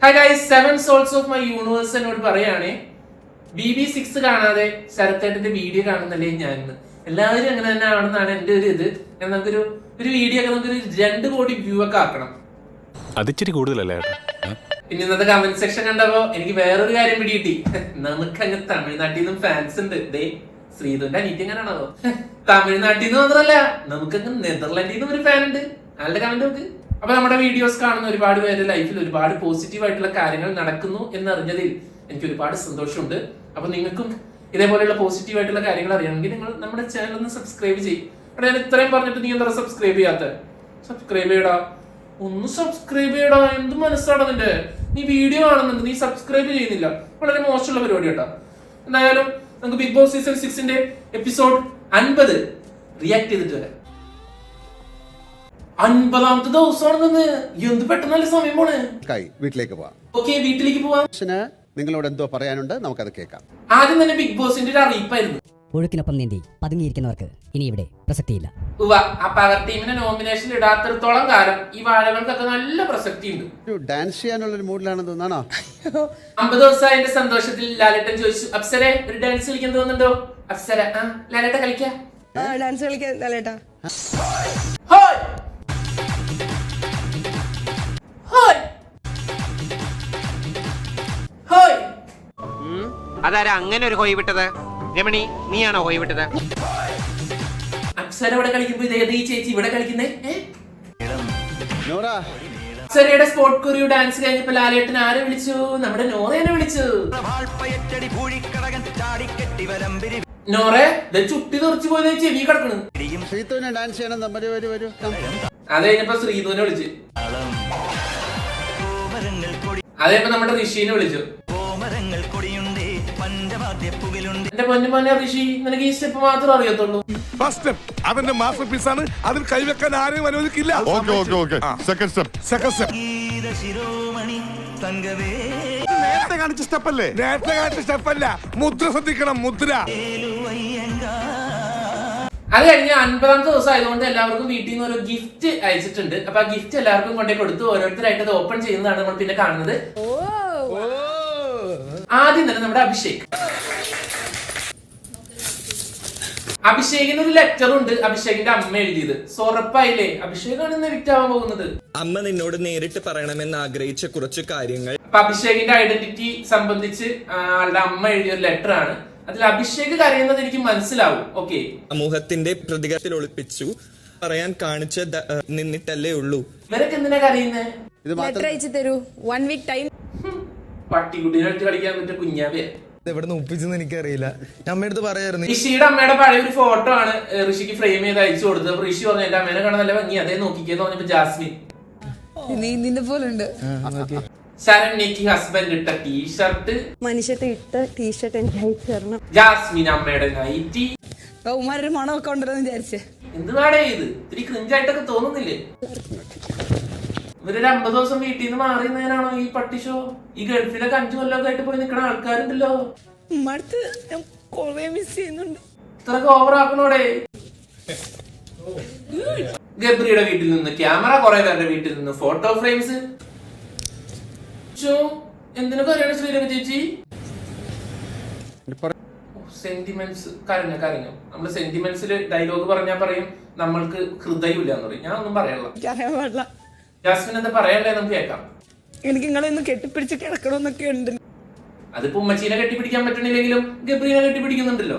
Hi guys, 7 souls of my universe എന്നോട് പറയുകയാണേ BB6 കാണാതെ ശരത്തേട്ടന്റെ വീഡിയോ കാണുന്നല്ലേ ഞാൻ. എല്ലാവരും അങ്ങനെ തന്നെ ആണെന്നാണ് എന്റെ ഒരു ഇത്. നമുക്കൊരു വീഡിയോ ഒക്കെ നമുക്കൊരു 2 കോടി വ്യൂ ഒക്കെ ആക്കണം. അതിച്ചിരി കൂടുതലല്ലേ? പിന്നെ ഇന്നത്തെ കമന്റ് സെക്ഷൻ കണ്ടപ്പോ എനിക്ക് വേറൊരു കാര്യം പിടികിട്ടി. നമുക്കങ്ങ് തമിഴ്നാട്ടിൽ നിന്നും ഫാൻസ് ഉണ്ട്. ദേ ശ്രീധുവിന്റെ അനീറ്റ് എങ്ങനെയാണോ? തമിഴ്നാട്ടിൽ നിന്ന് മാത്രമല്ല, നമുക്കങ്ങ് നെതർലാൻഡിൽ നിന്നും ഒരു ഫാൻ ഉണ്ട്. ആളുടെ കമന്റ് നോക്ക്. അപ്പൊ നമ്മുടെ വീഡിയോസ് കാണുന്ന ഒരുപാട് പേരുടെ ലൈഫിൽ ഒരുപാട് പോസിറ്റീവ് ആയിട്ടുള്ള കാര്യങ്ങൾ നടക്കുന്നു എന്നറിഞ്ഞതിൽ എനിക്ക് ഒരുപാട് സന്തോഷമുണ്ട്. അപ്പൊ നിങ്ങൾക്കും ഇതേപോലെയുള്ള പോസിറ്റീവ് ആയിട്ടുള്ള കാര്യങ്ങൾ അറിയണമെങ്കിൽ നിങ്ങൾ നമ്മുടെ ചാനൽ ഒന്ന് സബ്സ്ക്രൈബ് ചെയ്യും. അവിടെ ഞാൻ ഇത്രയും പറഞ്ഞിട്ട് നീ എന്താ സബ്സ്ക്രൈബ് ചെയ്യാത്ത? സബ്സ്ക്രൈബ് ചെയ്യടാ, ഒന്ന് സബ്സ്ക്രൈബ് ചെയ്യടാ. എന്ത് മനസ്സാണ് നിന്റെ? നീ വീഡിയോ കാണുന്നുണ്ട്, നീ സബ്സ്ക്രൈബ് ചെയ്യുന്നില്ല. വളരെ മോശമുള്ള പരിപാടി കേട്ടോ. എന്തായാലും നമുക്ക് Bigg Boss season 6 episode 50 react ചെയ്തിട്ട് വരാം. 50ാമത്തെ ദിവസമാണെന്ന്. എന്ത് പെട്ടെന്നല്ല സമയം പോണ്. വീട്ടിലേക്ക് പോവാം. ഓക്കെ, വീട്ടിലേക്ക് പോവാം. നിങ്ങളോട് എന്തോ പറയാനുണ്ട്, നമുക്കത് കേൾക്കാം. ആദ്യം തന്നെ ബിഗ് ബോസിന്റെ ഒരു അറിയിപ്പായിരുന്നു. ഒഴുക്കിനൊപ്പം നീന്തി പതുങ്ങിയിരിക്കുന്നവർക്ക് ഇനി ഇവിടെ പ്രസക്തിയില്ല. ആ പവർ ടീമിനെ നോമിനേഷൻ ഇടാത്തിടത്തോളം കാലം ഈ വാഴകൾക്കൊക്കെ നല്ല പ്രസക്തി ഉണ്ട്. ഡാൻസ് ചെയ്യാനുള്ള ഒരു മൂഡിലാണെന്ന് തോന്നാണോ? 50 ദിവസമായി എന്റെ സന്തോഷത്തിൽ ലാലേട്ടൻ ചോദിച്ചു, അപ്സരെ ഒരു ഡാൻസ് കളിക്കാൻ തോന്നുന്നുണ്ടോ? അപ്സര, ലാലേട്ട കളിക്കാം. ഡാൻസ് കളിക്കാൻ ലാലേട്ടാ. അതാരാ അങ്ങനെ ഒരു ഹോയ് വിട്ടത്? രമണി, നീയാണോ ഹോയ് വിട്ടത്? അപ്സര ഇവിടെ കളിക്കുമ്പോ ഇതേത് ഈ ചേച്ചി ഇവിടെ കളിക്കുന്നേ? നോറ, അപ്സരയുടെ സ്പോർട്ട് കൊറിയോ ഡാൻസ് കഴിഞ്ഞപ്പോ ലാലേട്ടൻ ആരെ വിളിച്ചു? നമ്മുടെ നോറേനെ വിളിച്ചു. നോറെ ചുട്ടി തെറിച്ചു പോയത് ചെവി കിടക്കണ്. ശ്രീത്തുവിനെ ഡാൻസ് ചെയ്യണം. അത് കഴിഞ്ഞപ്പോ ശ്രീധുവിനെ വിളിച്ചു. അതേപ്പോ നമ്മുടെ ഋഷീനെ വിളിച്ചു. എന്റെ പൊന്നുമോനെ ഋഷി, നിനക്ക് ഈ സ്റ്റെപ്പ് മാത്രം അറിയത്തുള്ളൂ. അവന്റെ മാസ്റ്റർ പീസ് ആണ്, അതിൽ കൈവെക്കാൻ ആരെയും അനുവദിക്കില്ല. നേരത്തെ കാണിച്ച സ്റ്റെപ്പല്ലേ? നേരത്തെ കാണിച്ച സ്റ്റെപ്പല്ല, മുദ്ര ശ്രദ്ധിക്കണം, മുദ്ര. അത് കഴിഞ്ഞ് 50ാമത്തെ ദിവസം ആയതുകൊണ്ട് എല്ലാവർക്കും വീട്ടിൽ നിന്ന് ഒരു ഗിഫ്റ്റ് അയച്ചിട്ടുണ്ട്. അപ്പൊ ആ ഗിഫ്റ്റ് എല്ലാവർക്കും കൊണ്ടേ കൊടുത്തു. ഓരോരുത്തരായിട്ട് അത് ഓപ്പൺ ചെയ്യുന്നതാണ് നമ്മൾ പിന്നെ കാണുന്നത്. ആദ്യം തന്നെ നമ്മുടെ അഭിഷേകിന് ഒരു ലെറ്റർ ഉണ്ട്. അഭിഷേകിന്റെ അമ്മ എഴുതിയത്. സോറപ്പായില്ലേ, അഭിഷേകാണ് ഇന്ന് വിറ്റ് ആവാൻ പോകുന്നത്. അമ്മ നിന്നോട് നേരിട്ട് പറയണമെന്ന് ആഗ്രഹിച്ച കുറച്ച് കാര്യങ്ങൾ. അപ്പൊ അഭിഷേകിന്റെ ഐഡന്റിറ്റി സംബന്ധിച്ച് ആളുടെ അമ്മ എഴുതിയ ഒരു ലെറ്റർ ആണ്. അതിൽ അഭിഷേക് കരയുന്നത് എനിക്ക് മനസ്സിലാവും. ഓക്കെ, സമൂഹത്തിന്റെ പ്രതികരണത്തിൽ ഒളിപ്പിച്ചു പറയാൻ കാണിച്ച നിന്നിട്ടല്ലേ ഉള്ളൂ. ഇവരൊക്കെ എന്തിനാ കരയുന്നേ? ലെറ്റർ അയച്ചു തരൂ, 1 വീക്ക് ടൈം. പട്ടിക്കുട്ടീനെ വെച്ച് കളിക്കാൻ പറ്റിയ കുഞ്ഞാവേ. എവിടെ ഒപ്പിച്ചെന്ന് എനിക്കറിയില്ല. അമ്മയടുത്ത് പറയായിരുന്നു. ഋഷിയുടെ അമ്മയുടെ പഴയ ഒരു ഫോട്ടോ ആണ് ഋഷിക്ക് ഫ്രെയിം ചെയ്ത് അയച്ചു കൊടുത്തത്. അപ്പൊ ഋഷി പറഞ്ഞു എന്റെ അമ്മേനെ കാണാൻ നല്ല ഭംഗി, അതേ നോക്കിക്കെന്ന് പറഞ്ഞപ്പോ ജാസ്മിൻ നിന്നെ പോലുണ്ട്. ശരണ്യക്ക് ഹസ്ബൻഡ് ഇട്ട ടീഷർട്ട്, മനുഷ്യത്തെ ഇട്ട ടീഷർട്ട് എനിക്ക് അയച്ചു തരണം. ജാസ്മിൻ അമ്മയുടെ നൈറ്റി. ഉമ്മാരൊരു മണമൊക്കെ ഉണ്ടെന്ന് വിചാരിച്ചേ. എന്ത് നാടേ ഇത്? ഇത്തിരി ക്രിഞ്ചായിട്ടൊക്കെ തോന്നുന്നില്ലേ? ഇവരൊരു 50 ദിവസം വീട്ടിൽ നിന്ന് മാറി നേരാണോ ഈ പട്ടി ഷോ? ഈ ഗൾഫിലൊക്കെ 5 കൊല്ലമൊക്കെ ആയിട്ട് പോയി നിൽക്കുന്ന ആൾക്കാരുണ്ടല്ലോ. ഉമ്മടുത്ത് ഞാൻ കൊറേ മിസ് ചെയ്യുന്നുണ്ട്. ഇത്രക്ക് ഓവർ ആക്കണോടെ. ഗബ്രിയുടെ വീട്ടിൽ നിന്ന് ക്യാമറ, കുറെ പേരുടെ വീട്ടിൽ നിന്ന് ഫോട്ടോ ഫ്രെയിംസ്. എന്തിനൊക്കെ അറിയണം ശ്രീരംഗ ചേച്ചി? സെന്റിമെന്റ്സ്. കരഞ്ഞു. നമ്മള് സെന്റിമെന്റ്സിൽ ഡയലോഗ് പറഞ്ഞാൽ പറയും നമ്മൾക്ക് ഹൃദയമില്ല എന്ന് പറയും. ഞാൻ ഒന്നും പറയാനുള്ള. ജാസ്മിൻ എന്താ പറയണ്ടേ? നമുക്ക് കേൾക്കാം. എനിക്ക് നിങ്ങളെ ഒന്ന് കെട്ടിപ്പിടിച്ച് കിടക്കണമെന്നൊക്കെ ഉണ്ട്. അതിപ്പോ ഉമ്മച്ചീനെ കെട്ടിപ്പിടിക്കാൻ പറ്റണില്ലെങ്കിലും ഗബ്രീനെ കെട്ടിപ്പിടിക്കുന്നുണ്ടല്ലോ.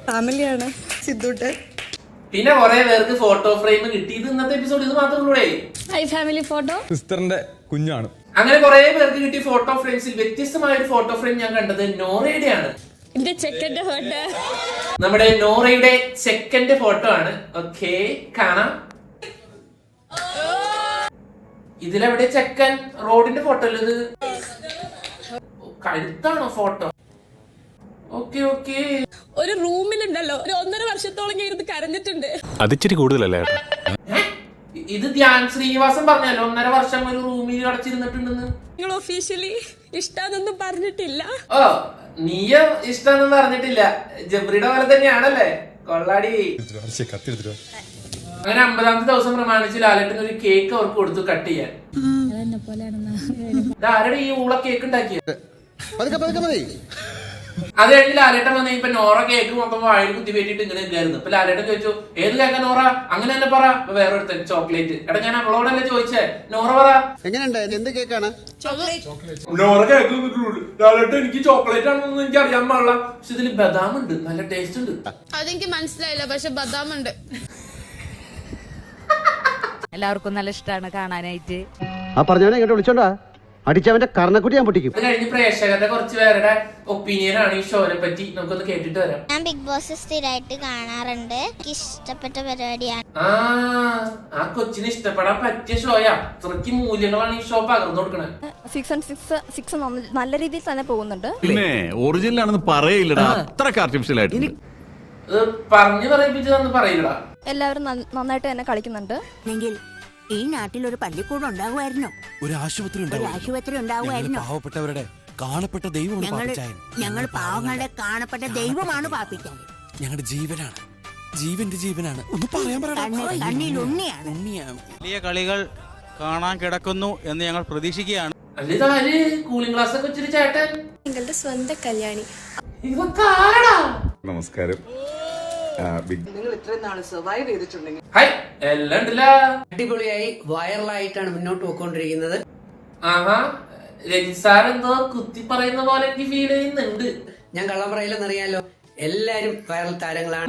ഫാമിലിയാണ് സിദ്ധൂട്ട്. പിന്നെ കുറെ പേർക്ക് ഫോട്ടോ ഫ്രെയിം കിട്ടിയത് ഇന്നത്തെ എപ്പിസോഡ് ഇത് മാത്രമേ. ഫാമിലി ഫോട്ടോ സിസ്റ്ററിന്റെ കുഞ്ഞാണ്. അങ്ങനെ കുറെ പേർക്ക് കിട്ടിയ ഫോട്ടോ ഫ്രെയിംസിൽ വ്യത്യസ്തമായ ഒരു ഫോട്ടോ ഫ്രെയിം ഞാൻ കണ്ടത് നോറയുടെ ആണ്. നമ്മുടെ നോറയുടെ സെക്കൻഡ് ഫോട്ടോ ആണ്. ഓക്കെ, കാണാം. ഇതിലെവിടെ ചെക്കൻ? റോഡിന്റെ ഫോട്ടോ അല്ലേ ഇത്? കഴുത്താണോ ഫോട്ടോ? ഓക്കെ. ഒരു റൂമിലുണ്ടല്ലോ, ഒരു 1.5 വർഷത്തോളം ഞാൻ ഇരുന്ന് കരഞ്ഞിട്ടുണ്ട്. അതിച്ചിരി കൂടുതലല്ലേ? ഇത് ധ്യാൻ ശ്രീനിവാസൻ പറഞ്ഞല്ലോ 1.5 വർഷം ഒരു റൂമിൽ അടച്ചിരുന്നിട്ടുണ്ടെന്ന്. നിങ്ങൾ ഒഫീഷ്യലി ഇഷ്ടാന്നൊന്നും പറഞ്ഞിട്ടില്ല. ഓ, നീയ ഇഷ്ടമെന്നൊന്നും അറിഞ്ഞിട്ടില്ല. ജബ്രിയുടെ പോലെ തന്നെയാണല്ലേ? കൊള്ളാടി. അങ്ങനെ 50ാമത്തെ ദിവസം പ്രമാണിച്ച് ലാലേട്ടൻ ഒരു കേക്ക് അവർക്ക് കൊടുത്തു കട്ട് ചെയ്യാൻ. ആരുടെ ഈ ഊള കേക്ക് ഉണ്ടാക്കിയത്? പതുക്കെ പതുക്കെ മതി. അത് കഴിഞ്ഞ് ലാലേട്ടൻ വന്നു ഇപ്പൊ നോറ കേക്ക് മൊത്തം വായിൽ കുത്തി വേറ്റിട്ട് ഇങ്ങനെ നിൽക്കായിരുന്നു. ഇപ്പൊ ലാലേട്ടൻ ചോദിച്ചു ഏത് കേക്കാ നോറ? അങ്ങനെ തന്നെ പറ. വേറൊരുത്തൻ ചോക്ലേറ്റ്. എടാ ഞാൻ അവളോടല്ലേ ചോദിച്ചേ, നോറ പറ. എങ്ങനെയുണ്ട്? എന്ത് കേക്കാണ്? നോറ കേക്ക് ലാലേട്ടൻ എനിക്ക് ചോക്ലേറ്റ് ആണെന്നൊന്നും എനിക്ക് അറിയാൻ പാടില്ല. പക്ഷെ ഇതില് ബദാം ഉണ്ട്, നല്ല ടേസ്റ്റ് ഉണ്ട്. അതെനിക്ക് മനസ്സിലായില്ല, പക്ഷെ ബദാം ഉണ്ട്. എല്ലാവർക്കും നല്ല ഇഷ്ടമാണ് കാണാനായിട്ട്. ആ പറഞ്ഞവനെ ഇങ്ങോട്ട് വിളിച്ചോണ്ടാ അടിച്ചവന്റെ കർണക്കുട്ടി ഞാൻ പൊട്ടിക്കും. അത് കഴിഞ്ഞ് പ്രേക്ഷകരുടെ കുറച്ച് പേരുടെ ഒപ്പീനിയൻ ആണ് ഈ ഷോനെ പറ്റി. നമുക്കൊന്ന് കേട്ടിട്ട് വരാം. ഞാൻ ബിഗ് ബോസ് സ്ഥിരമായിട്ട് കാണാറുണ്ട്. എനിക്ക് ഇഷ്ടപ്പെട്ട പരിപാടിയാണ്. ആ കൊച്ചിന് ഇഷ്ടപ്പെടാൻ പറ്റിയ ഷോയാ. അത്രയ്ക്ക് മൂല്യങ്ങളാണ് ഈ ഷോ പകർന്നു കൊടുക്കണേ. സീസൺ 6 നല്ല രീതിയിൽ തന്നെ പോകുന്നുണ്ട്. പിന്നെ ഒറിജിനൽ ആണെന്ന് പറയില്ലടാ, അത്രക്ക് ആർട്ടിഫിഷ്യൽ ആയിട്ട്. ഇത് പറഞ്ഞു പറയിപ്പിച്ചതെന്ന് പറയില്ലടാ. എല്ലാവരും നന്നായിട്ട് തന്നെ കളിക്കുന്നുണ്ട്. ഈ നാട്ടിൽ ഒരു പള്ളിക്കൂടം ഉണ്ടാകുമായിരുന്നോ? ഒരു ആശുപത്രി ഉണ്ടാകുമായിരുന്നോ? പാവപ്പെട്ടവരുടെ കാണപ്പെട്ട ദൈവമാണ്. ഞങ്ങൾ പാവങ്ങളുടെ കാണപ്പെട്ട ദൈവമാണ് പാപ്പിക്കാൻ. ഞങ്ങളുടെ ജീവനാണ്, ജീവന്റെ ജീവനാണ്. ഒന്ന് പറയാൻ കണ്ണിൽ ഉണ്ണിയാണ്. വലിയ കളികൾ കാണാൻ കിടക്കുന്നു എന്ന് ഞങ്ങൾ പ്രതീക്ഷിക്കുകയാണ്. അല്ല ഇതാര് കൂളിംഗ് ഗ്ലാസ് ഒക്കെ വെച്ചിട്ട് ചേട്ടൻ? നിങ്ങളുടെ സ്വന്തം കല്യാണി. ഇതൊക്കെ ആരടാ? നമസ്കാരം. നിങ്ങൾ ഇത്രയും നാള് സർവൈവ് ചെയ്തിട്ടുണ്ടെങ്കിൽ ഹായ് എല്ലാം ഉണ്ടല്ല. അടിപൊളിയായി വൈറലായിട്ടാണ് മുന്നോട്ട് പോയിക്കൊണ്ടിരിക്കുന്നത്. ആഹാ രജിത് സാർ എന്തോ കുത്തി പറയുന്ന പോലെ എനിക്ക് ഫീൽ ചെയ്യുന്നുണ്ട്. ഞാൻ കള്ളം പറയില്ലെന്നറിയാലോ, എല്ലാരും വൈറൽ താരങ്ങളാണ്.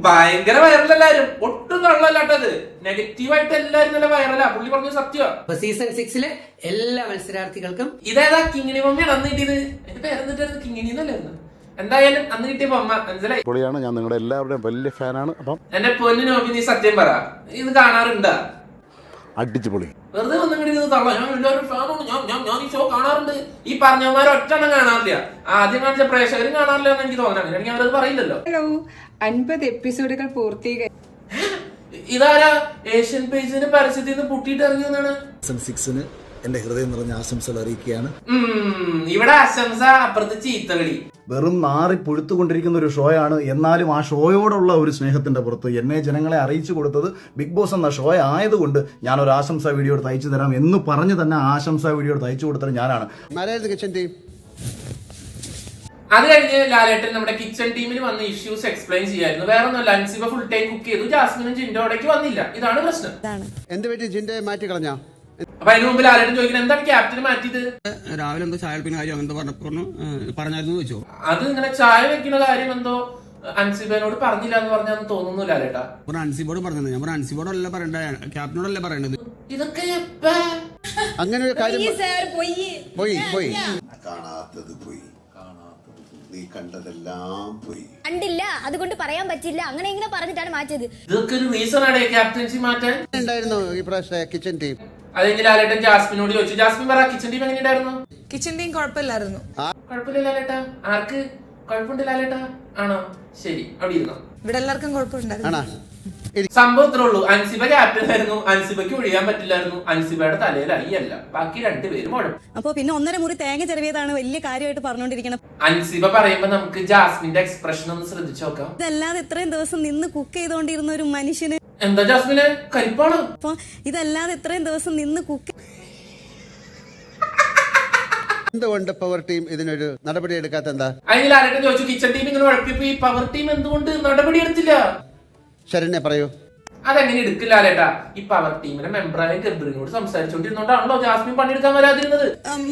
ഭയങ്കര വൈറൽ എല്ലാരും, ഒട്ടും കള്ളല്ലാട്ടത്. നെഗറ്റീവായിട്ട് എല്ലാരും നല്ല വൈറലാ. പുള്ളി പറഞ്ഞ സത്യമാ. അപ്പൊ സീസൺ 6 എല്ലാ മത്സരാർത്ഥികൾക്കും ഇതേതാ കിങ്ങിണി മമ്മിയാണ് അന്ന് കിട്ടിയത്. എന്റെ പേരെന്നിട്ടായിരുന്നു, കിങ്ങിണി എന്നല്ലായിരുന്നു. എന്തായാലും അന്ന് കിട്ടിയ ബൊമ്മ മനസ്സിലായി. പൊളിയാണ്. ഞാൻ നിങ്ങളുടെ എല്ലാവരുടെയും വലിയ ഫാനാണ്. അപ്പം എന്റെ പൊന്നു നോക്കി നീ സത്യം പറ, ഇത് കാണാറുണ്ടാ? അടിച്ചു പൊളി. വെറുതെ വന്നിങ്ങനെ തള്ള ഞാൻ എല്ലാവരും ഫാനാണ്, ഞാൻ ഈ ഷോ കാണാറുണ്ട്. ഈ പറഞ്ഞവന്മാർ ഒറ്റെണ്ണം കാണാറില്ല. ആദ്യം കാണിച്ച പ്രേക്ഷകരും കാണാറില്ല എന്ന് എനിക്ക് തോന്നാൻ. എനിക്ക് അവരത് പറയില്ലല്ലോ. 50 എപ്പിസോഡുകൾ പൂർത്തീകരിച്ചു. ഇതാരാ ഏഷ്യൻ പേജിന്റെ പരസ്യത്തിൽ നിന്ന് പൊട്ടിയിട്ട് ഇറങ്ങിയെന്നാണ്. സീസൺ 6 എന്റെ ഹൃദയം നിറഞ്ഞ ആശംസകൾ അറിയിക്കുകയാണ്. ഇവിടെ ആശംസ, അപ്പുറത്ത് ചീത്തകളി. വെറും മാറി പുഴുത്തുകൊണ്ടിരിക്കുന്ന ഒരു ഷോയാണ്. എന്നാലും ആ ഷോയോടുള്ള ഒരു സ്നേഹത്തിന്റെ പുറത്ത് എന്നെ ജനങ്ങളെ അറിയിച്ചു കൊടുത്തത് ബിഗ് ബോസ് എന്ന ഷോ ആയതുകൊണ്ട് ഞാൻ ഒരു ആശംസാ വീഡിയോ എടുത്ത് അയച്ചു തരാം എന്ന് പറഞ്ഞ് തന്നെ ആശംസാ വീഡിയോ എടുത്ത് അയച്ചു കൊടുത്തത് ഞാനാണ്. Kitchen team. അത് കഴിഞ്ഞ് ലാലേട്ടൻ നമ്മുടെ കിച്ചൺ ടീമിൽ വന്ന് ഇഷ്യൂസ് എക്സ്പ്ലെയിൻ ചെയ്യായിരുന്നു. വേറെ ഒന്നുമല്ല, അൻസിബ ഫുൾ ടൈം കുക്ക് ചെയ്തു. ജാസ്മിനും ജിൻഡോടേക്ക് വന്നില്ല. ഇതാണ് പ്രശ്നം. എന്ത് പറ്റി? ജിന്റെ മാറ്റി കളഞ്ഞാ? അപ്പൊ അതിന് മുമ്പ് ലാലേട്ടൻ ചോദിക്കുന്നത് എന്താണ് ക്യാപ്റ്റന് മാറ്റിയത്? രാവിലെ എന്തോ ചായ കാര്യം എന്തോ പറഞ്ഞായിരുന്നു ചോദിച്ചോ. അത് ഇങ്ങനെ ചായ വെക്കുന്ന കാര്യം എന്തോ അൻസിബനോട് പറഞ്ഞില്ല എന്ന് പറഞ്ഞാൽ തോന്നുന്നു ലാലേട്ടാ. അൻസിബോട് പറഞ്ഞത് ഞാൻ അൻസിബോടല്ല പറയണ്ടേ, ക്യാപ്റ്റനോടല്ലേ പറയണത്. ഇതൊക്കെ അങ്ങനെ ഒരു കാര്യം പോയി. കാണാത്തത് പോയി, നീ കണ്ടതെല്ലാം പോയി. കണ്ടില്ല, അതുകൊണ്ട് പറയാൻ പറ്റില്ല. അങ്ങനെ ഇങ്ങനെ പറഞ്ഞിട്ടാണ് മാറ്റിയത്. ഇതൊക്കെ ഒരു റീസൺ ആണ് ക്യാപ്റ്റൻസി മാറ്റാൻ. ഉണ്ടായിരുന്നു ഈ പ്രാവശ്യം കിച്ചൻ ടീം. അതെങ്കിൽ ലാലേട്ടൻ ജാസ്മിനോട് ചോദിച്ചു. ജാസ്മിൻ പറ, കിച്ചൺ ടീം എങ്ങനെയുണ്ടായിരുന്നു? കിച്ചൺ ടീം കുഴപ്പമില്ലായിരുന്നു. കുഴപ്പമില്ല ലാലേട്ടാ. ആർക്ക് കുഴപ്പമുണ്ട് ലാലേട്ടാ? ആണോ? ശരി, അവിടെ ഇരുന്നോ. ഇവിടെ എല്ലാവർക്കും കുഴപ്പമുണ്ടായിരുന്നു. സംഭവം ഇത്രേ ഉള്ളൂ. അൻസിബ ക്യാപ്റ്റൻ ആയിരുന്നു. അൻസിബയ്ക്ക് ഒഴിയാൻ പറ്റില്ലായിരുന്നു. അൻസിബയുടെ തലയിലായി അല്ല, ബാക്കി രണ്ടുപേരും മുഴം. അപ്പൊ പിന്നെ 1.5 മുറി തേങ്ങ ചെറിയതാണ് വലിയ കാര്യമായിട്ട് പറഞ്ഞോണ്ടിരിക്കണം. അൻസിബ പറയുമ്പോ നമുക്ക് ജാസ്മിന്റെ എക്സ്പ്രഷൻ ഒന്ന് ശ്രദ്ധിച്ചു നോക്കാം. ഇതല്ലാതെ ഇത്രയും ദിവസം നിന്ന് കുക്ക് ചെയ്തോണ്ടിരുന്ന ഒരു മനുഷ്യന് എന്താ ജാസ്മിനെ കരിപ്പാണോ? അപ്പൊ ഇതല്ലാതെ ഇത്രയും ദിവസം നിന്ന് കുക്ക് എന്തുകൊണ്ട് പവർ ടീം ഇതിനൊരു നടപടി എടുക്കാത്ത? എന്താ അതിൽ ആരുടെ ചോദിച്ചു കിച്ചൺ ടീം ഇങ്ങനെ ഉഴപ്പിപ്പോ ഈ പവർ ടീം എന്തുകൊണ്ട് നടപടി എടുത്തില്ല? ശരണ്യ പറയൂ. അതെങ്ങനെ എടുക്കില്ല ലാലേട്ടാ? ഈ പവർ ടീമിന്റെ മെമ്പറായ ഗബ്രിനോട് സംസാരിച്ചോണ്ടിരുന്നോണ്ടാണല്ലോ ജാസ്മിൻ പണിയെടുക്കാൻ വരാതിരുന്നത്.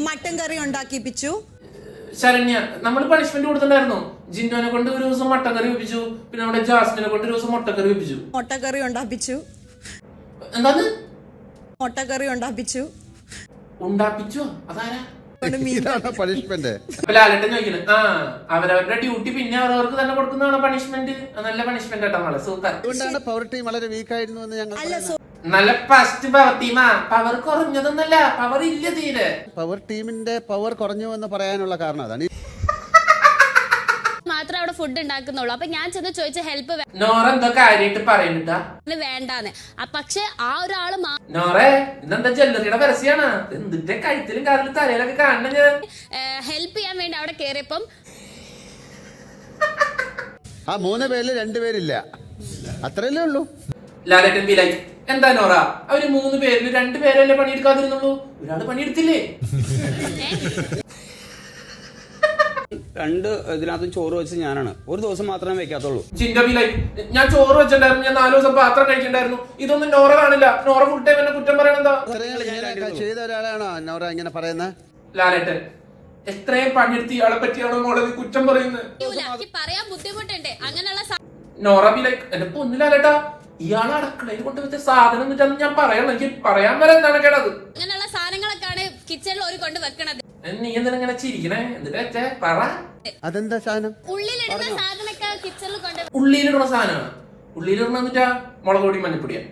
മട്ടൻ കറി ഉണ്ടാക്കിപ്പിച്ചു. ശരണ്യ നമ്മൾ പണിഷ്മെന്റ് കൊടുത്തിട്ടുണ്ടായിരുന്നു. ജിന്നോനെ കൊണ്ട് ഒരു ദിവസം മട്ടക്കറി വെപ്പിച്ചു. പിന്നെ നമ്മുടെ ജാസ്മിനെ കൊണ്ട് ഒരു ദിവസം മുട്ടക്കറി വെപ്പിച്ചു. മുട്ടക്കറി ഉണ്ടാപ്പിച്ചു. എന്താന്ന്? മുട്ടക്കറി ഉണ്ടാപ്പിച്ചു. ഉണ്ടാപ്പിച്ചോ? അതാരാ? പണിഷ്മെന്റ്. അപ്പൊ ലാലേട്ടൻ ചോദിക്കുന്നത് അവരവരുടെ ഡ്യൂട്ടി പിന്നെ അവരവർക്ക് തന്നെ കൊടുക്കുന്നതാണ് പണിഷ്മെന്റ്. നല്ല പണിഷ്മെന്റ് കേട്ടോ നമ്മളെ സൂപ്പർ. അതുകൊണ്ടാണ് പവർ ടീം വളരെ വീക്ക് ആയിരുന്നു എന്ന് ഞങ്ങൾ. നല്ല ഫസ്റ്റ് പവർ ടീമാ. പവർ കുറഞ്ഞതൊന്നല്ല, പവർ ഇല്ല തീരെ. പവർ ടീമിന്റെ പവർ കുറഞ്ഞു എന്ന് പറയാനുള്ള കാരണം അതാണ്. മാത്രം അവിടെ ഫുഡ് ഉണ്ടാക്കുന്നുള്ളൂ. അപ്പൊ ഞാൻ ചെന്ന് ചോദിച്ച ഹെൽപ്പ് നോറ എന്തോ കാര്യമായിട്ട് പറയുന്നുണ്ടാ വേണ്ടാന്ന്. പക്ഷെ ആ ഒരാള് നോറേ ഇന്നെന്താ ജ്വല്ലറിയുടെ പരസ്യാണ്. എന്തിന്റെ കഴുത്തിലും കാലിലും തലയിലൊക്കെ കാണണം ഞാൻ. ഹെൽപ്പ് ചെയ്യാൻ വേണ്ടി അവിടെ കേറിയപ്പം ആ 3 പേരിൽ 2 പേരില്ല, അത്രയല്ലേ ഉള്ളൂ. ലാലേട്ടൻ ബി ലൈക്ക് എന്താ നോറ അവര് 3 പേരിൽ 2 പേരല്ലേ പണിയെടുക്കാതിരുന്നുള്ളൂ, ഒരാള് പണിയെടുത്തില്ലേ? രണ്ട് ഇതിനകത്തും ചോറ് വെച്ച് ഞാനാണ്, ഒരു ദിവസം മാത്രമേ വെക്കാത്തുള്ളൂ. ജിൻഡോ ബി ലൈക്ക് ഞാൻ ചോറ് വെച്ചിട്ടുണ്ടായിരുന്നു, ഞാൻ 4 ദിവസം പാത്രം കഴിക്കണ്ടായിരുന്നു, ഇതൊന്നും നോറ കാണില്ല, നോറ ഫുൾ ടൈം എന്നെ കുറ്റം പറയണെന്താ? ചെയ്ത ഒരാളാണോ നോറ ഇങ്ങനെ പറയുന്നത്? ലാലേട്ടൻ എത്രയും പണിയെടുത്ത് ഇയാളെ പറ്റിയാണോ മോളെ കുറ്റം പറയുന്നത്? പറയാൻ ബുദ്ധിമുട്ടുണ്ട് അങ്ങനെയുള്ള നോറ ബി ലൈക്ക് എന്റെ പൊന്നു ലാലേട്ടാ, ഇയാളെ അടുക്കളയിൽ കൊണ്ട് വെച്ച സാധനം എന്നിട്ടാണ് ഞാൻ പറയണം, എനിക്ക് പറയാൻ വരെ എന്താണ് കേട്ടത്? അങ്ങനെയുള്ള സാധനങ്ങളൊക്കെയാണ് കിച്ചണിൽ ഒരു കൊണ്ട് വെക്കണത്. നീ എന്തിനാ ഇങ്ങനെ ചിരിക്കണേ? എന്നിട്ട് വെച്ചേ പറ. അതെന്താ സാധനം? ഉള്ളിലിടുന്ന സാധനമൊക്കെ കിച്ചണിൽ കൊണ്ട് ഉള്ളിലിടുന്ന സാധനമാണ്. ഉള്ളിലിടണ എന്നിട്ടാ മുളക് പൊടി മഞ്ഞപ്പൊടിയാ?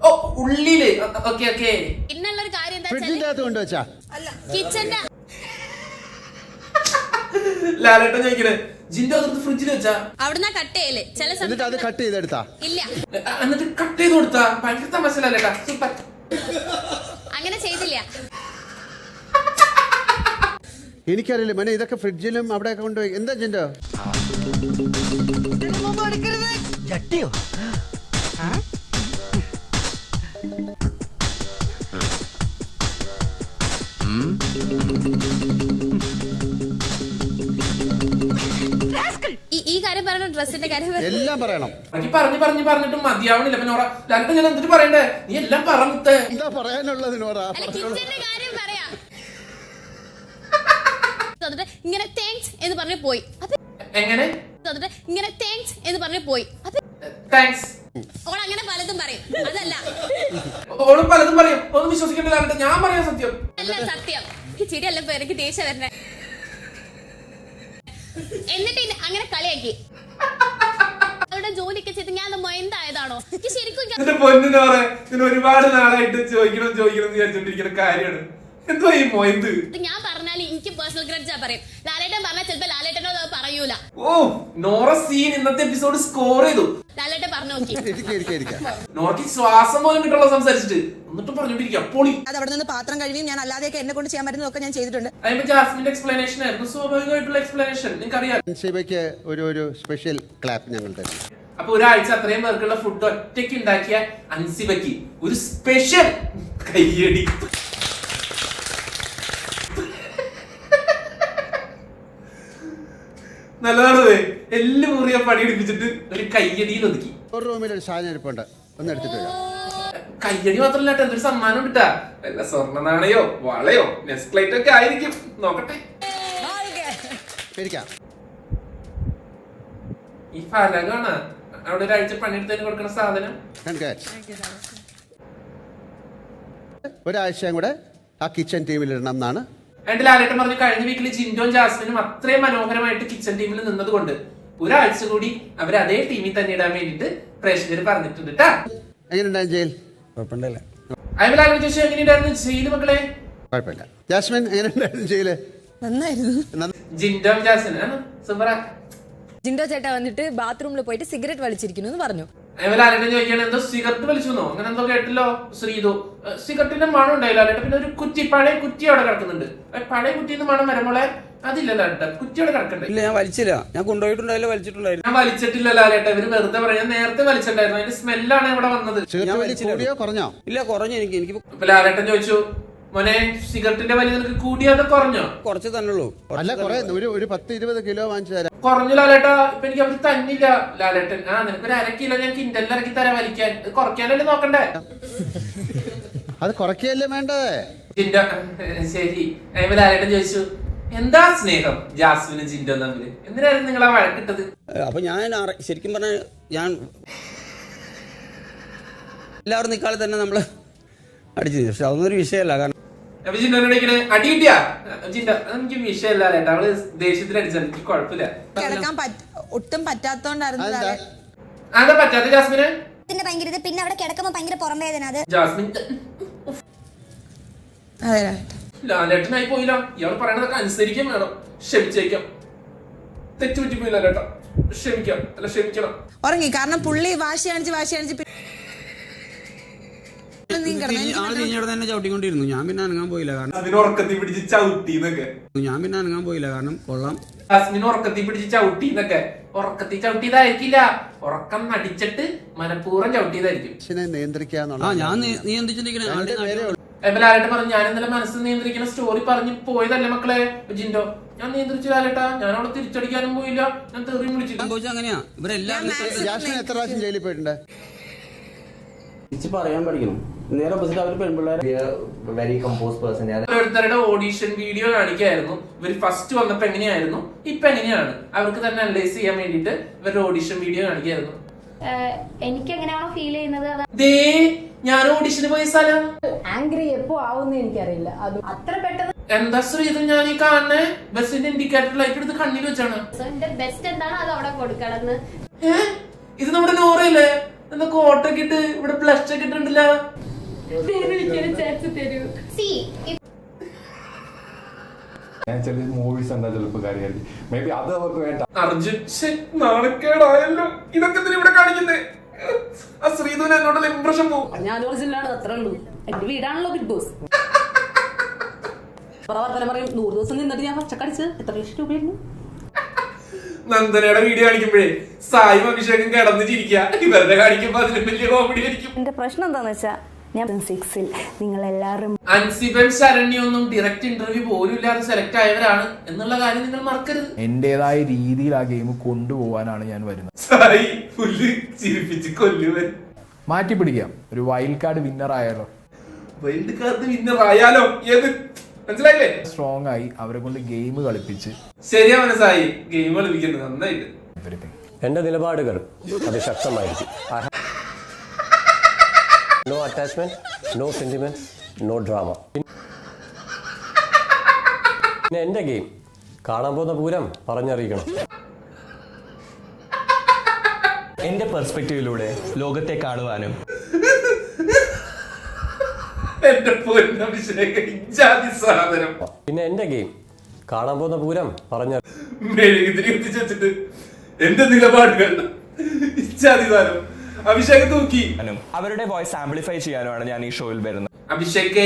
ഓ ഉള്ളില്. Okay okay. പിന്നുള്ള ഒരു കാര്യം എന്താ ഫ്രിഡ്ജിന്റെ അകത്ത് കൊണ്ടുവച്ചാ? കിച്ചന്റെ ലാലേട്ടൻ ചോദിക്കണേ ജിൻഡോ അതെടുത്ത് ഫ്രിഡ്ജിൽ വെച്ചാ? അവിടുന്ന് കട്ട് ചെയ്യല് ചില എന്നിട്ട് അത് കട്ട് ചെയ്തെടുത്താ? ഇല്ല എന്നിട്ട് കട്ട് ചെയ്ത് കൊടുത്താ? ഭയങ്കര തമാശ ലാലേട്ടാ, സൂപ്പർ. അങ്ങനെ ചെയ്തില്ല. എനിക്കറിയില്ല മോനെ, ഇതൊക്കെ ഫ്രിഡ്ജിലും അവിടെയൊക്കെ കൊണ്ടുപോയി. എന്താ ജിൻഡോ? ഈ കാര്യം പറയണം, ഡ്രസ്സിന്റെ കാര്യം എല്ലാം പറയണം. എനിക്ക് പറഞ്ഞിട്ടും മതിയാവണില്ല. പിന്നെ നോറ ലാലേട്ടൻ ഞാൻ എന്നിട്ട് പറയണ്ടേ? നീ എല്ലാം പറഞ്ഞിട്ട് എന്താ പറയാനുള്ളത് നോറ? കിച്ചന്റെ കാര്യം പറയാം. ഇങ്ങനെ താങ്ക്സ് എന്ന് പറഞ്ഞു പോയി. എങ്ങനെ ഇങ്ങനെ താങ്ക്സ് എന്ന് പറഞ്ഞു പോയി. താങ്ക്സ്. ഓൾ അങ്ങനെ പലതും പറയും, അതല്ല ഓള് പലതും പറയും, ഒന്നും വിശ്വസിക്കേണ്ട ലാലേട്ടൻ, ഞാൻ പറയാം സത്യം. അല്ല സത്യം. ചിരിയല്ല എനിക്ക് ദേഷ്യം വരണേ. എന്നിട്ട് അങ്ങനെ കളിയാക്കി അവരുടെ ജോലിയൊക്കെ ചെയ്ത് ഞാൻ എന്തായതാണോ എനിക്ക് ശരിക്കും എന്റെ പൊന്നിനെ പറയാ, ഞാൻ ഒരുപാട് നാളായിട്ട് ചോദിക്കണം വിചാരിച്ചോണ്ടിരിക്കുന്ന കാര്യമാണ്. എന്തോ ഈ മൊയ്ത് ഞാൻ പറഞ്ഞാൽ എനിക്ക് പേഴ്സണൽ ഗ്രഡ്ജാ പറയും. ലാലേട്ടൻ പറഞ്ഞാൽ ചിലപ്പോ ലാലേട്ടനോ അത് പറയൂല. ഓ നോറ സീൻ ഇന്നത്തെ എപ്പിസോഡ് സ്കോർ ചെയ്തു. ലാലേട്ടൻ പറഞ്ഞു നോക്കി നോറയ്ക്ക് ശ്വാസം പോലും കിട്ടുള്ള സംസാരിച്ചിട്ട് എന്നിട്ടും പറഞ്ഞോണ്ടിരിക്കുക പൊളി. അത് അവിടെ നിന്ന് പാത്രം കഴിയും, ഞാൻ അല്ലാതെയൊക്കെ എന്നെ കൊണ്ട് ചെയ്യാൻ പറ്റുന്നതൊക്കെ ഞാൻ ചെയ്തിട്ടുണ്ട്. അതിപ്പോ ജാസ്മിന്റെ എക്സ്പ്ലനേഷൻ ആയിരുന്നു, സ്വാഭാവികമായിട്ടുള്ള എക്സ്പ്ലനേഷൻ. നിങ്ങൾക്കറിയാം ശിവയ്ക്ക് ഒരു സ്പെഷ്യൽ ക്ലാപ്പ് ഞങ്ങൾ തരും. അപ്പൊ ഒരാഴ്ച അത്രയും പേർക്കുള്ള ഫുഡ് ഒറ്റയ്ക്ക് ഉണ്ടാക്കിയ അൻസിബയ്ക്ക് ഒരു സ്പെഷ്യൽ കയ്യടി. നല്ലതാണ്. എല്ലാം മുറിയ പണി എടുപ്പിച്ചിട്ട് ഒരു കയ്യടിയിൽ ഒതുക്കി. ഒരു റൂമിൽ ഒരു സാധനം ഇരിപ്പുണ്ട്, ഒന്ന് എടുത്തിട്ട് വരാം. കയ്യടി മാത്രമല്ല കേട്ടോ, എന്തൊരു സമ്മാനം കിട്ടാ. വല്ല സ്വർണ്ണ നാണയോ വളയോ നെസ്ക്ലൈറ്റ് ഒക്കെ ആയിരിക്കും, നോക്കട്ടെ. ഈ ഫലകാണ് അവിടെ ഒരാഴ്ച പണിയെടുത്തതിന് കൊടുക്കുന്ന സാധനം. ഒരാഴ്ചയും കൂടെ ആ കിച്ചൺ ടീമിൽ ഇടണം എന്നാണ്. എന്റെ ലാലേട്ടൻ പറഞ്ഞു കഴിഞ്ഞ വീക്കിൽ ജിൻഡോയും ജാസ്മിനും അത്രയും മനോഹരമായിട്ട് കിച്ചൺ ടീമിൽ നിന്നത് കൊണ്ട് ഒരാഴ്ച കൂടി അവർ അതേ ടീമിൽ തന്നെ ഇടാൻ വേണ്ടിട്ട് പ്രേക്ഷകർ പറഞ്ഞിട്ടുണ്ട് കേട്ടാ. എങ്ങനെയുണ്ടായിരുന്നു ജയിൽ? ചോദിച്ചു എങ്ങനെയുണ്ടായിരുന്നു ജയില് മക്കളെ? കുഴപ്പമില്ല. ജാസ്മിൻ എങ്ങനെയുണ്ടായിരുന്നു ജയില്? നന്നായിരുന്നു. ജിൻഡോ ജാസ്മിൻ സൂപ്പറാ. ജിൻഡോ ചേട്ടാ വന്നിട്ട് ബാത്റൂമിൽ പോയിട്ട് സിഗരറ്റ് വലിച്ചിരിക്കുന്നു എന്ന് പറഞ്ഞു. ലാലേട്ടൻ ചോദിക്കുകയാണ് എന്തോ സിഗരറ്റ് വലിച്ചോ അങ്ങനെ എന്തോ കേട്ടല്ലോ ശ്രീതു. സിഗരറ്റിന്റെ മണം ഉണ്ടായില്ല ലാലേട്ടൻ. പിന്നെ ഒരു കുറ്റി, പഴയ കുറ്റി അവിടെ കിടക്കുന്നുണ്ട്. പഴയ കുറ്റിന്ന് മണം വരമോളെ അതില്ല ലാലേട്ടൻ, കുറ്റി അവിടെ കിടക്കണ്ടേ? ഇല്ല ഞാൻ വലിച്ചില്ല, ഞാൻ കൊണ്ടുപോയിട്ടുണ്ടായില്ല, വലിച്ചിട്ടുണ്ടായിരുന്നു. ഞാൻ വലിച്ചിട്ടില്ല ലാലേട്ടൻ, ഇവര് വെറുതെ പറയാം. ഞാൻ നേരത്തെ വലിച്ചിട്ടുണ്ടായിരുന്നു, അതിന്റെ സ്മെല്ലാണ് ഇവിടെ വന്നത്. കൂടിയോ കുറഞ്ഞോ? ഇല്ല കുറഞ്ഞു. എനിക്ക് ഇപ്പൊ ലാലേട്ടൻ ചോദിച്ചു മോനെ സിഗരറ്റിന്റെ വലി നിനക്ക് കൂടിയാതെ കുറഞ്ഞോ? കുറച്ച് തന്നെ ഉള്ളൂ. അല്ല കുറെ, ഒരു 10-20 കിലോ വാങ്ങിച്ചു തരാം. കുറഞ്ഞു ലാലേട്ടാ. ഇപ്പൊ എനിക്ക് അവർ തന്നില്ല ലാലേട്ടൻ. നിനക്ക് ഒരു 1/2 കിലോ ഞാൻ കിൻഡലിൽ ഇറക്കി തരാം വലിക്കാൻ. ഇത് കുറയ്ക്കാനല്ലേ നോക്കണ്ടേ? അത് കുറയ്ക്കല്ലേ വേണ്ടത്. ശരി. ലാലേട്ടൻ ചോദിച്ചു എന്താ സ്നേഹം ജാസ്മിനും ജിൻഡോ തമ്മില്, എന്തിനായിരുന്നു നിങ്ങൾ ആ വഴക്കിട്ടത്? അപ്പൊ ഞാൻ ശരിക്കും പറഞ്ഞ ഞാൻ എല്ലാവരും നിക്കാളെ തന്നെ നമ്മള് അടിച്ചു, പക്ഷെ അതൊന്നും ഒരു വിഷയമല്ല. കാരണം അപ്പൊ ജിൻഡോനോട് അടി കിട്ടിയാ ജിൻഡോ എനിക്ക് വിഷയമല്ല ലേട്ടാ, അവള് ദേഷ്യത്തിൽ അടിച്ചാൽ എനിക്ക് കുഴപ്പമില്ല. ഒട്ടും പറ്റാത്തോണ്ടായിരുന്നു. അതാ പറ്റാത്ത ജാസ്മിന് ഭയങ്കര, പിന്നെ അവിടെ കിടക്കുമ്പോ ഭയങ്കര പുറം വേദന. അത് ജാസ്മിൻ ലാലേട്ടനായി പോയില്ല. ഇയാൾ പറയണതൊക്കെ അനുസരിക്കാൻ വേണം. ക്ഷമിച്ചേക്കാം, തെറ്റുപറ്റി പോയില്ല ലേട്ടാ, ക്ഷമിക്കാം. അല്ല ക്ഷമിക്കണം. ഉറങ്ങി. കാരണം പുള്ളി വാശി കാണിച്ച് ആള് തിരിഞ്ഞവിടെ തന്നെ ചവിട്ടിക്കൊണ്ടിരുന്നു. ഞാൻ പിന്നെ അനങ്ങാൻ പോയില്ല കാരണം അതിന് ഉറക്കത്തി പിടിച്ച് ചവിട്ടിന്നൊക്കെ കൊള്ളാം. ജാസ്മിൻ ഉറക്കത്തി പിടിച്ച് ചവിട്ടിന്നൊക്കെ. ഉറക്കത്തി ചവിട്ടിയതായിരിക്കില്ല, ഉറക്കം നടിച്ചിട്ട് മനഃപൂർവ്വം ചവിട്ടിയതായിരിക്കും. നിയന്ത്രിക്കുക ഞാൻ നിയന്ത്രിച്ചിരിക്കണേ. ലാലേട്ട പറഞ്ഞു, ഞാൻ ഇന്നലെ മനസ്സ് നിയന്ത്രിക്കുന്ന സ്റ്റോറി പറഞ്ഞു പോയതല്ലേ മക്കളെ ജിൻഡോ. ഞാൻ നിയന്ത്രിച്ചു ലാലേട്ടാ, ഞാൻ അവിടെ തിരിച്ചടിക്കാനും പോയില്ല, ഞാൻ തെറിയും വിളിച്ചില്ല. അങ്ങനെയാ ഇവരെല്ലാവരും ജാസ്മിൻ എത്ര പ്രാവശ്യം ജയിലിൽ പോയിട്ടുണ്ട്? പറയാൻ പഠിക്കണം. നേരെ ഓപ്പോസിറ്റ് അവർ പെൺപിള്ളേരെ ഓരോരുത്തരുടെ ഓഡീഷൻ വീഡിയോ കാണിക്കായിരുന്നു. ഇവർ ഫസ്റ്റ് വന്നപ്പോ എങ്ങനെയായിരുന്നു, ഇപ്പൊ എങ്ങനെയാണ്, അവർക്ക് തന്നെ അനലൈസ് ചെയ്യാൻ വേണ്ടിട്ട് ഇവരുടെ ഓഡീഷൻ വീഡിയോ കാണിക്കായിരുന്നു. എനിക്ക് എങ്ങനെയാണോ ഫീൽ ചെയ്യുന്നത് ദേ ഞാൻ ഓഡീഷന് പോയ സ്ഥലം. ആംഗ്രി എപ്പോ ആവുന്ന എനിക്കറിയില്ല. അത് അത്ര പെട്ടെന്ന് എന്താ ശ്രീതു ഞാൻ ഈ കാണുന്ന ബസ്സിന്റെ ഇൻഡിക്കേറ്റർ ലൈറ്റ് എടുത്ത് കണ്ണിൽ വെച്ചാണ്. എന്റെ ബെസ്റ്റ് എന്താണ് അത് അവിടെ കൊടുക്കണമെന്ന്. ഇത് നമ്മുടെ നോറയല്ലേ, എന്താ കോട്ടൊക്കെ ഇട്ട് ഇവിടെ പ്ലസ് ഒക്കെ ഇട്ടുണ്ടല്ലോ. അർജുൻ നാണക്കേടായല്ലോ, ഇതൊക്കെ ഇവിടെ കാണിക്കുന്നേ. ആ ശ്രീധുവിന് എന്നോടുള്ള ഇംപ്രഷൻ പോകും. ഞാൻ ഒറിജിനലാണ്, അത്രേ ഉള്ളൂ. എന്റെ വീടാണല്ലോ ബിഗ് ബോസ്. പ്രവർത്തനം പറയും 100 ദിവസം നിന്നിട്ട് ഞാൻ പച്ചക്കടിച്ച് എത്ര ലക്ഷം രൂപയായിരുന്നു. നന്ദനയുടെ വീഡിയോ കാണിക്കുമ്പോഴേ സായും അഭിഷേകം കിടന്ന് ചിരിക്കുക, ഇവരുടെ കാണിക്കുമ്പോ അതിന് വലിയ കോമഡി ആയിരിക്കും. എന്റെ പ്രശ്നം എന്താന്ന് വെച്ചാ ഞാൻ 6ൽ നിങ്ങൾ എല്ലാവരും അൻസിബൻ ശരണ്യൊന്നും ഡയറക്റ്റ് ഇന്റർവ്യൂ പോലും ഇല്ലാതെ സെലക്ട് ആയവരാണ് എന്നുള്ള കാര്യം നിങ്ങൾ മറക്കരുത്. എന്റേതായ രീതിയിൽ ആ ഗെയിം കൊണ്ടുപോകാനാണ് ഞാൻ വരുന്നത്. സായി പുല്ല് ചിരിപ്പിച്ച് കൊല്ലുവൻ. മാറ്റി പിടിക്കാം, ഒരു വൈൽഡ് കാർഡ് വിന്നർ ആയാലോ. വൈൽഡ് കാർഡ് വിന്നർ ആയാലോ? ഏത് മനസ്സിലായില്ലേ? സ്ട്രോങ് ആയി അവരെ കൊണ്ട് ഗെയിം കളിപ്പിച്ച്. ശരിയാ മനസ്സായി, ഗെയിം കളിപ്പിക്കുന്നത് നന്നായിട്ട്. എന്റെ നിലപാടുകൾ അതിശക്തമായിരിക്കും. No attachment, no sentiment, no drama. പിന്നെ എന്റെ ഗെയിം കാണാൻ പോകുന്ന പൂരം പറഞ്ഞറിയിക്കണം. എന്റെ പെർസ്പെക്റ്റീവിലൂടെ ലോകത്തെ കാണുവാനും എന്റെ പൊന്നഭിഷേകം ഇജാതി സാധനം. പിന്നെ എന്റെ ഗെയിം കാണാൻ പോകുന്ന പൂരം പറഞ്ഞ മെഴുകുതിരി എത്തിച്ചിട്ട് എന്റെ നിലപാടുകൾ ഇജാതി സാധനം. അഭിഷേക് തൂക്കി. അവരുടെ വോയിസ് ആംപ്ലിഫൈ ചെയ്യാനുമാണ് ഞാൻ ഈ ഷോയിൽ വരുന്നത്. അഭിഷേകേ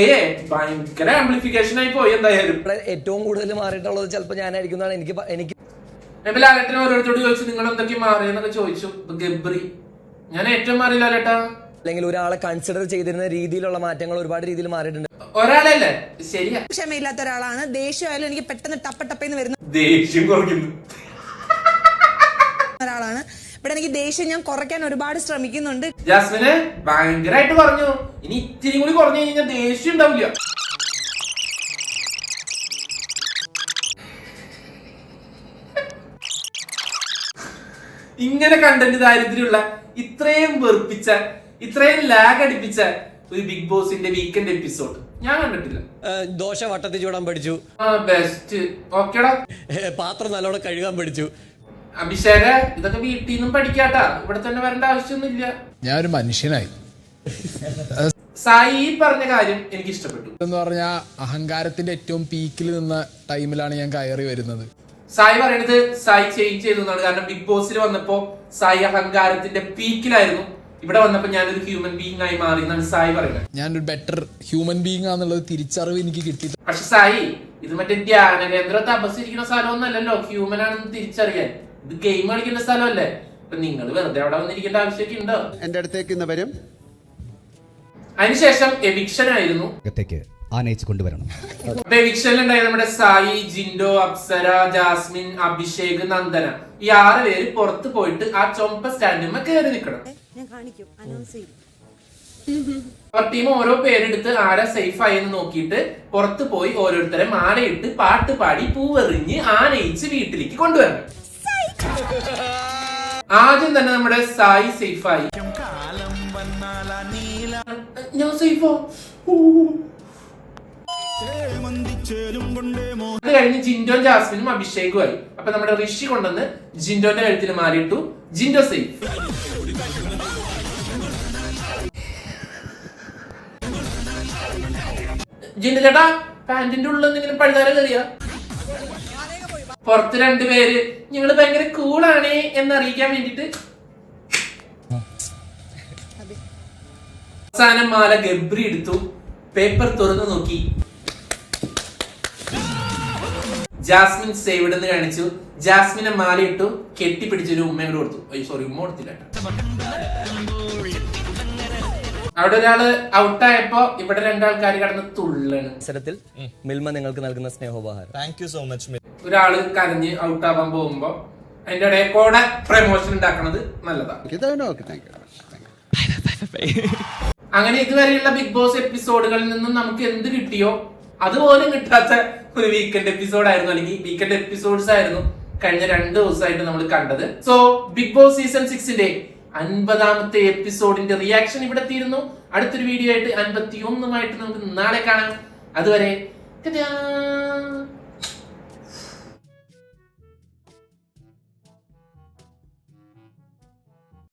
ഭയങ്കര ആംപ്ലിഫിക്കേഷൻ ആയി പോയി. എന്തായാലും ഏറ്റവും കൂടുതൽ മാറിയിട്ടുള്ളത് ചിലപ്പോൾ ഞാനായിരിക്കും എനിക്ക് ലാലേട്ടനെ ഓരോരുത്തോട് ചോദിച്ചു നിങ്ങൾ എന്തൊക്കെ മാറിയെന്നൊക്കെ ചോദിച്ചു. ഗബ്രി ഞാൻ ഏറ്റവും മാറി ലാലേട്ടാ. അല്ലെങ്കിൽ ഒരാളെ കൺസിഡർ ചെയ്തിരുന്ന രീതിയിലുള്ള മാറ്റങ്ങൾ ഒരുപാട് രീതിയിൽ മാറിയിട്ടുണ്ട്. ഒരാളല്ലേ ശരിയാ, ക്ഷമയില്ലാത്ത ഒരാളാണ്. ദേഷ്യമായാലും എനിക്ക് പെട്ടെന്ന് ടപ്പേന്ന് വരുന്ന ദേഷ്യം കുറയ്ക്കുന്നു ഒരാളാണ്. ഇവിടെ എനിക്ക് ദേഷ്യം ഞാൻ കുറയ്ക്കാൻ ഒരുപാട് ശ്രമിക്കുന്നുണ്ട്. ജാസ്മിന് ഭയങ്കരമായിട്ട് പറഞ്ഞു, ഇനി ഇത്തിരി കൂടി കുറഞ്ഞു കഴിഞ്ഞാൽ ദേഷ്യം ഉണ്ടാവില്ല. ഇങ്ങനെ കണ്ടന്റ് ദാരിദ്ര്യമുള്ള, ഇത്രയും വെറുപ്പിച്ച, ഇത്രയും ലാഗ് അടിപ്പിച്ച ഒരു ബിഗ് ബോസിന്റെ വീക്കെൻഡ് എപ്പിസോഡ് ഞാൻ കണ്ടിട്ടില്ല. ദോശ വട്ടത്തിൽ ചൂടാൻ പഠിച്ചു. ബെസ്റ്റ്. ഓക്കേടാ. പാത്രം നല്ലോണം കഴുകാൻ പഠിച്ചു. അഭിഷേക ഇതൊക്കെ വീട്ടിൽ നിന്നും പഠിക്കാട്ടാ, ഇവിടെ തന്നെ വരേണ്ട ആവശ്യമൊന്നുമില്ല. ഞാനൊരു മനുഷ്യനായി. സായി പറഞ്ഞ കാര്യം എനിക്ക് ഇഷ്ടപ്പെട്ടു. എന്ന് പറഞ്ഞാ അഹങ്കാരത്തിന്റെ ഏറ്റവും പീക്കിൽ നിന്ന ടൈമിലാണ് ഞാൻ കയറി വരുന്നത്. സായി പറയണത് സായി ചേഞ്ച് ചെയ്തു എന്നാണ്. കാരണം ബിഗ് ബോസിൽ വന്നപ്പോ സായി അഹങ്കാരത്തിന്റെ പീക്കിലായിരുന്നു. ഇവിടെ വന്നപ്പോ ഞാനൊരു ഹ്യൂമൻ ബീങ് ആയി മാറി എന്നാണ് സായി പറയുന്നത്. ഞാനൊരു ബെറ്റർ ഹ്യൂമൻ ബീങ് ആണെന്നുള്ളത് തിരിച്ചറിവ് എനിക്ക് കിട്ടി. പക്ഷെ സായി ഇത് മറ്റേ ധ്യാന കേന്ദ്ര തപസ്സിരിക്കുന്ന സ്ഥലമൊന്നല്ലല്ലോ ഹ്യൂമൻ ആണെന്ന് തിരിച്ചറിയാൻ. ഇത് ഗെയിം കളിക്കുന്ന സ്ഥലമല്ലേ. അപ്പൊ നിങ്ങൾ വെറുതെ അവിടെ വന്നിരിക്കേണ്ട ആവശ്യമൊക്കെ ഉണ്ടോ? എന്റെ അടുത്തേക്ക് ഇന്ന് വരും. അതിനുശേഷം എവിക്ഷൻ ആയിരുന്നു. ആനയിച്ച് കൊണ്ടുവരണം. അപ്പൊ എവിക്ഷനിൽ ഉണ്ടായത് നമ്മുടെ സായി, ജിൻഡോ, അപ്സര, ജാസ്മിൻ, അഭിഷേക്, നന്ദന ഈ 6 പേര് പുറത്ത് പോയിട്ട് ആ ചൊമ്പ സ്റ്റാൻഡിന്മേ കയറി നിൽക്കണം. അവർ ടീം ഓരോ പേരെടുത്ത് ആരാ സേഫ് ആയെന്ന് നോക്കിയിട്ട് പുറത്ത് പോയി ഓരോരുത്തരെ മാലയിട്ട് പാട്ട് പാടി പൂവെറിഞ്ഞ് ആനയിച്ച് വീട്ടിലേക്ക് കൊണ്ടുവരണം. ആദ്യം തന്നെ നമ്മുടെ സായി സേഫായി. ഞാൻ സേഫോ? അത് കഴിഞ്ഞ് ജിൻഡോ, ജാസ്മിനും അഭിഷേകുമായി. അപ്പൊ നമ്മുടെ ഋഷി കൊണ്ടുവന്ന് ജിൻഡോന്റെ കഴുത്തിൽ മാറിയിട്ടു. ജിൻഡോ സേഫ്. ജിൻഡോ ചേട്ടാ പാന്റിന്റെ ഉള്ളിൽ എന്തെങ്കിലും പഴുതാര കയറിയ? പുറത്ത് 2 പേര് ഞങ്ങള് ഭയങ്കര കൂളാണ് എന്നറിയിക്കാൻ വേണ്ടിട്ട് അവസാനം മാല ഗബ്രി എടുത്തു, പേപ്പർ തുറന്നു നോക്കി, ജാസ്മിൻ സേവ്ഡ് എന്ന് കാണിച്ചു, ജാസ്മിനെ മാല ഇട്ടു, കെട്ടിപ്പിടിച്ചൊരു ഉമ്മയും കൂടെ കൊടുത്തു. സോറി, ഉമ്മ കൊടുത്തില്ല കേട്ടോ. അവിടെ ഒരാള് ഔട്ടായപ്പോ ഇവിടെ രണ്ടാൾക്കാർ കടന്ന് തുള്ളാണ്. അവസരത്തിൽ മിൽമ നിങ്ങൾക്ക് നൽകുന്ന സ്നേഹോപഹാരം. Thank you so much. ഒരാള് കരഞ്ഞ് ഔട്ടാവാൻ പോകുമ്പോ അതിന്റെ ഇടയിൽ കൂടെ പ്രമോഷൻ ഉണ്ടാക്കണത് നല്ലതാണ്. അങ്ങനെ ഇതുവരെയുള്ള ബിഗ് ബോസ് എപ്പിസോഡുകളിൽ നിന്നും നമുക്ക് എന്ത് കിട്ടിയോ അതുപോലും കിട്ടാത്ത ഒരു വീക്കെൻഡ് എപ്പിസോഡ് അല്ലെങ്കിൽ വീക്കെൻഡ് എപ്പിസോഡ്സ് ആയിരുന്നു കഴിഞ്ഞ 2 ദിവസമായിട്ട് നമ്മൾ കണ്ടത്. സോ ബിഗ് ബോസ് സീസൺ 6ന്റെ 50ാമത്തെ എപ്പിസോഡിന്റെ റിയാക്ഷൻ ഇവിടെ തീരുന്നു. അടുത്തൊരു വീഡിയോ ആയിട്ട് 51 നമുക്ക് നാളെ കാണാം. അതുവരെ